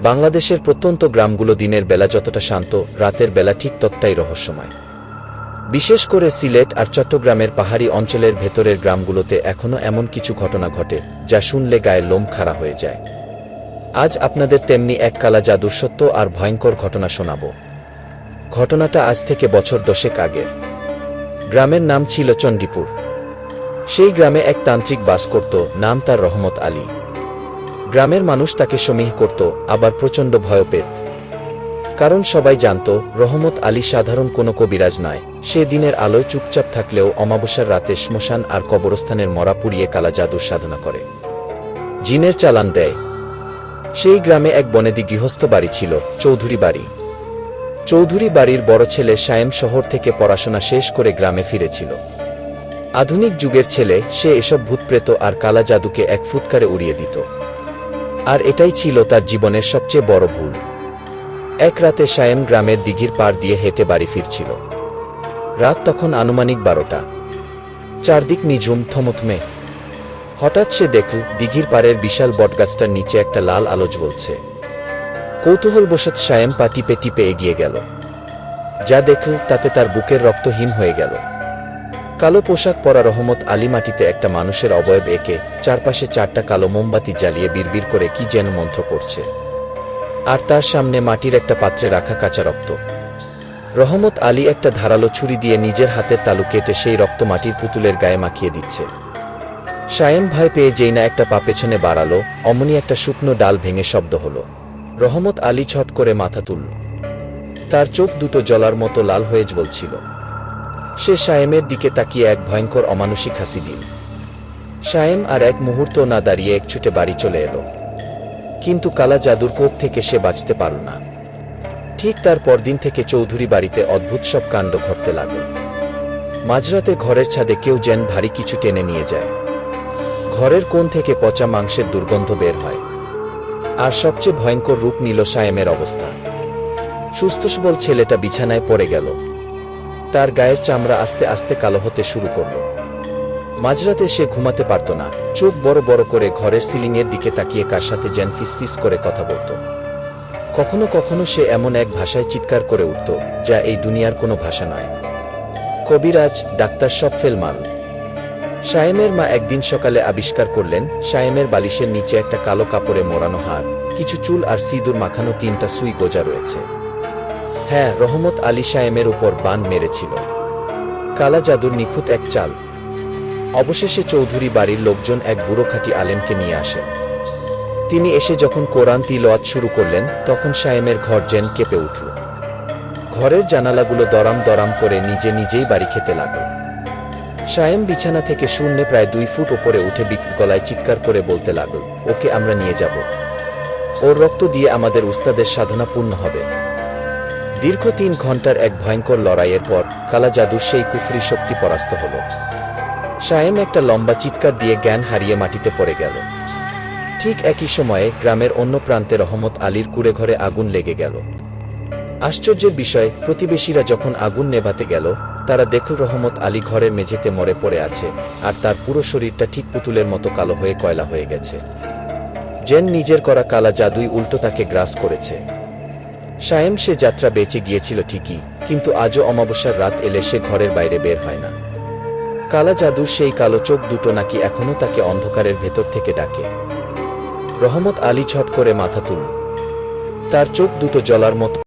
বাংলাদেশের প্রত্যন্ত গ্রামগুলো দিনের বেলা যতটা শান্ত, রাতের বেলা ঠিক ততটাই রহস্যময়। বিশেষ করে সিলেট আর চট্টগ্রামের পাহাড়ি অঞ্চলের ভেতরের গ্রামগুলোতে এখনও এমন কিছু ঘটনা ঘটে যা শুনলে গায়ের লোম খাড়া হয়ে যায়। আজ আপনাদের তেমনি এক কালা জাদুর সত্য আর ভয়ঙ্কর ঘটনা শোনাব। ঘটনাটা আজ থেকে বছর 10 আগের। গ্রামের নাম ছিল চণ্ডীপুর। সেই গ্রামে এক তান্ত্রিক বাস করত, নাম তার রহমত আলী। গ্রামের মানুষ তাকে সমীহ করত, আবার প্রচণ্ড ভয় পেত। কারণ সবাই জানত রহমত আলী সাধারণ কোনো কবিরাজ নয়। সে দিনের আলোয় চুপচাপ থাকলেও অমাবস্যার রাতে শ্মশান আর কবরস্থানের মরা পুড়িয়ে কালা জাদুর সাধনা করে, জিনের চালান দেয়। সেই গ্রামে এক বনেদি গৃহস্থ বাড়ি ছিল, চৌধুরী বাড়ি। চৌধুরী বাড়ির বড় ছেলে সায়েম শহর থেকে পড়াশোনা শেষ করে গ্রামে ফিরেছিল। আধুনিক যুগের ছেলে, সে এসব ভূতপ্রেত আর কালা জাদুকে এক ফুৎকারে উড়িয়ে দিত। আর এটাই ছিল তার জীবনের সবচেয়ে বড় ভুল। এক রাতে সায়েম গ্রামের দিঘির পাড় দিয়ে হেঁটে বাড়ি ফিরছিল। রাত তখন আনুমানিক 12টা। চারদিক নিঝুম, থমথমে। হঠাৎ সে দেখল দিঘির পাড়ের বিশাল বটগাছটার নিচে একটা লাল আলো জ্বলছে। কৌতূহলবশত সায়েম পা টিপে টিপে এগিয়ে গেল। যা দেখল তাতে তার বুকের রক্ত হিম হয়ে গেল। কালো পোশাক পরা রহমত আলী মাটিতে একটা মানুষের অবয়ব এঁকে চারপাশে 4টা কালো মোমবাতি জ্বালিয়ে বিড়বিড় করে কি যেন মন্ত্র পড়ছে। আর তার সামনে মাটির একটা পাত্রে রাখা কাঁচা রক্ত। রহমত আলী একটা ধারালো ছুরি দিয়ে নিজের হাতের তালু কেটে সেই রক্ত মাটির পুতুলের গায়ে মাখিয়ে দিচ্ছে। সায়েম ভয় পেয়ে যেই না একটা পা পেছনে বাড়ালো, অমনি একটা শুকনো ডাল ভেঙে শব্দ হলো। রহমত আলী ছট করে মাথা তুলল। তার চোখ দুটো জলার মতো লাল হয়ে জ্বলছিল। সে সায়েমের দিকে তাকিয়ে এক ভয়ঙ্কর অমানুষিক হাসি দিল। সায়েম আর এক মুহূর্ত না দাঁড়িয়ে এক ছুটে বাড়ি চলে এলো। কিন্তু কালা জাদুর কোপ থেকে সে বাঁচতে পারল না। ঠিক তার পরদিন থেকে চৌধুরী বাড়িতে অদ্ভুত সব কাণ্ড ঘটতে লাগল। মাঝরাতে ঘরের ছাদে কেউ যেন ভারী কিছু টেনে নিয়ে যায়। ঘরের কোণ থেকে পচা মাংসের দুর্গন্ধ বের হয়। আর সবচেয়ে ভয়ঙ্কর রূপ নিল সায়েমের অবস্থা। সুস্থ সবল ছেলেটা বিছানায় পড়ে গেল। তার গায়ের চামড়া আস্তে আস্তে কালো হতে শুরু করল। মাঝরাতে সে ঘুমাতে পারত না। চোখ বড় বড় করে ঘরের সিলিংয়ের দিকে তাকিয়ে কার সাথে যেন ফিসফিস করে কথা বলত। কখনো কখনো সে এমন এক ভাষায় চিৎকার করে উঠত যা এই দুনিয়ার কোনো ভাষা নয়। কবিরাজ, ডাক্তার সব ফেলমাল। সায়েমের মা একদিন সকালে আবিষ্কার করলেন সায়েমের বালিশের নিচে একটা কালো কাপড়ে মোড়ানো হার, কিছু চুল আর সিঁদুর মাখানো 3টা সুই গোজা রয়েছে। হ্যাঁ, রহমত আলী সায়েমের উপর বান মেরেছিল। কালা জাদুর নিখুঁত এক চাল। অবশেষে চৌধুরী বাড়ির লোকজন এক বুড়ো খাঁটি আলেমকে নিয়ে আসেন। তিনি এসে যখন কোরআন তিলাওয়াত শুরু করলেন তখন সায়েমের ঘর যেন কেঁপে উঠল। ঘরের জানালাগুলো দরাম দরাম করে নিজে নিজেই বাড়ি খেতে লাগল। সায়েম বিছানা থেকে শূন্যে প্রায় 2 ফুট ওপরে উঠে বিকট গলায় চিৎকার করে বলতে লাগল, ওকে আমরা নিয়ে যাব। ওর রক্ত দিয়ে আমাদের উস্তাদের সাধনা পূর্ণ হবে। দীর্ঘ 3 ঘন্টার এক ভয়ঙ্কর লড়াইয়ের পর কালা জাদুর সেই কুফরি শক্তি পরাস্ত হল। সায়েম একটা লম্বা চিৎকার দিয়ে জ্ঞান হারিয়ে মাটিতে পড়ে গেল। ঠিক একই সময়ে গ্রামের অন্য প্রান্তে রহমত আলীর কুঁড়েঘরে আগুন লেগে গেল। আশ্চর্যের বিষয়, প্রতিবেশীরা যখন আগুন নেভাতে গেল তারা দেখল রহমত আলী ঘরের মেঝেতে মরে পড়ে আছে, আর তার পুরো শরীরটা ঠিক পুতুলের মতো কালো হয়ে কয়লা হয়ে গেছে। যেন নিজের করা কালা জাদুই উল্টো তাকে গ্রাস করেছে। সায়েম সে যাত্রা বেঁচে গিয়েছিল ঠিকই, কিন্তু আজও অমাবস্যার রাত এলে সে ঘরের বাইরে বের হয় না। কালা জাদুর সেই কালো চোখ দুটো নাকি এখনও তাকে অন্ধকারের ভেতর থেকে ডাকে। রহমত আলী ছট করে মাথা তুলল। তার চোখ দুটো জলার মতো